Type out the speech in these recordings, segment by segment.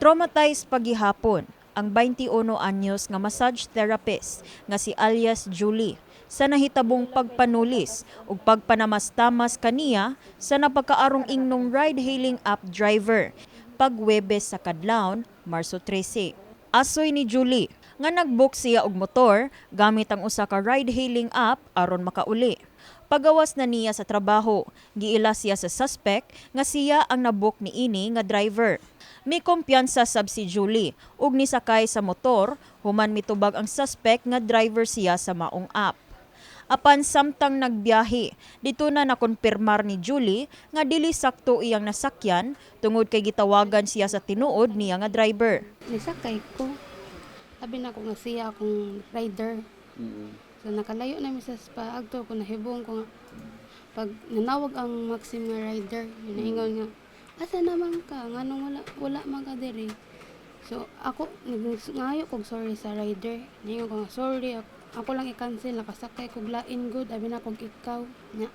Traumatized paghihapon ang 21 anyos nga massage therapist nga si alias Julie sa nahitabong pagpanulis ug pagpanamastamas kaniya sa napakaarong ingnog ride-hailing app driver pag-Huwebes sa kadlawon, Marso 13. Asoy ni Julie nga nag-book siya og motor gamit ang usa ka ride-hailing app aron makauli. Pagawas na niya sa trabaho, giila siya sa suspect nga siya ang nabook niini nga driver. May kumpiyansa sab si Julie ug nisakay sa motor human mitubag ang suspect nga driver siya sa maong app. Apan samtang nagbiyahe, dito na nakonpirmar ni Julie nga dili sakto iyang nasakyan tungod kay gitawagan siya sa tinuod niya nga driver. Nisakay ko. Sabi na ko nga siya akong rider. So nakalayo na mi sa paagto ko nahibong ko nga pag nanawag ang maxim nga rider, naingon nga asa naman ka nganong wala man ka diri. So ako ngayo kog sorry sa rider. Naingon ko nga sorry ako lang i-cancel nakasakay kog lain good abi na kog ikaw nya.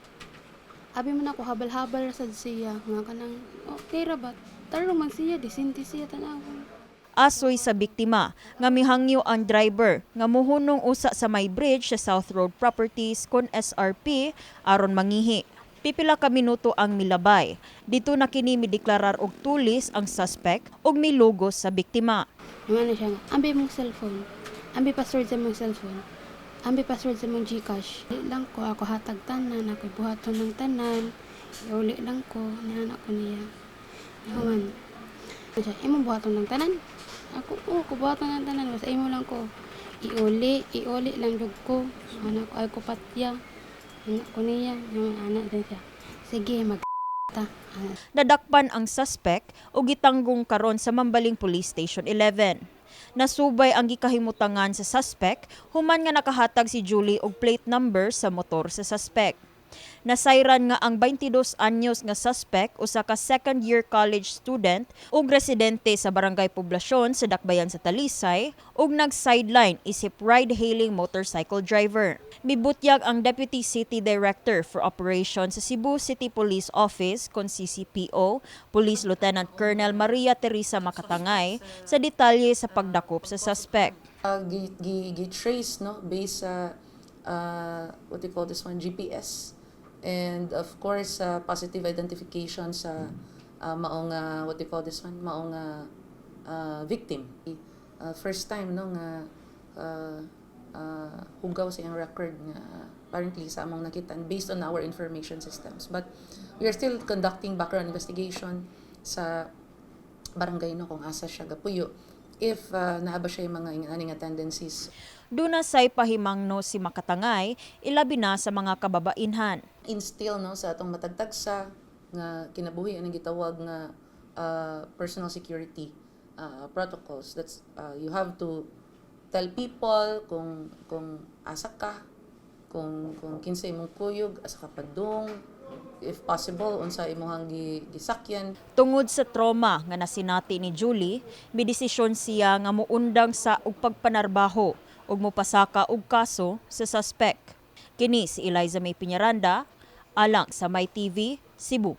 Abi man ako habal-habal sa siya nga kanang okay ra ba tarong man siya disinti siya tanawon. Asoy sa biktima nga mihangyo ang driver nga muhunong usa sa may bridge sa South Road Properties kon SRP aron mangihi. Pipila ka minuto ang milabay. Dito na kini mideklarar og tulis ang suspect ug milugos sa biktima. Ano siya nga, ambi mong cellphone, ambi password sa mong cellphone, ambi password sa mong Gcash. Lang ko ako hatag tanan, ako buhaton ng tanan, iuli lang ko, nianak ko niya. Human, siya, imong buhaton ng tanan? Ako, kubuhaton ng tanan, basta imo lang ko. Iuli lang jud ko. Anak ko ay ko patya. Anak ko niya, yung anak din siya. Sige, ta. Nadakpan ang suspect ug gitanggong karon sa Mambaling Police Station 11. Nasubay ang gikahimutangan sa suspect human nga nakahatag si Julie og plate number sa motor sa suspect. Nasayran nga ang 22 anyos nga suspect usa ka second-year college student ug residente sa barangay Poblasyon sa Dakbayan sa Talisay ug nag-sideline isip ride-hailing motorcycle driver. Mibutyag ang Deputy City Director for Operations sa Cebu City Police Office kon CCPO, Police Lieutenant Colonel Maria Teresa Makatangay sa detalye sa pagdakop sa suspect. Trace no based sa what you call this one GPS. And of course, positive identification sa maong what do you call this one, maong victim. First time no nga hugaw sa iyang record nga apparently sa among nakita based on our information systems. But we are still conducting background investigation sa barangay no kung asa siya gapuyo if naaba siya yung mga nga tendencies. Duna say pahimangno si Makatangay ilabi na sa mga kababainhan. Instill no sa atong matagtagsa nga kinabuhi ang gitawag nga personal security protocols. That's you have to tell people kung asa ka, kung kinsa imong kuyog, asa ka padung, if possible unsa imong gisakyan. Tungod sa trauma nga nasinati ni Julie, midesisyon siya nga muundang sa ug pagpanarbaho ug mopasaka og kaso sa suspect. Kini si Elaiza Peñaranda alang sa My TV, Cebu.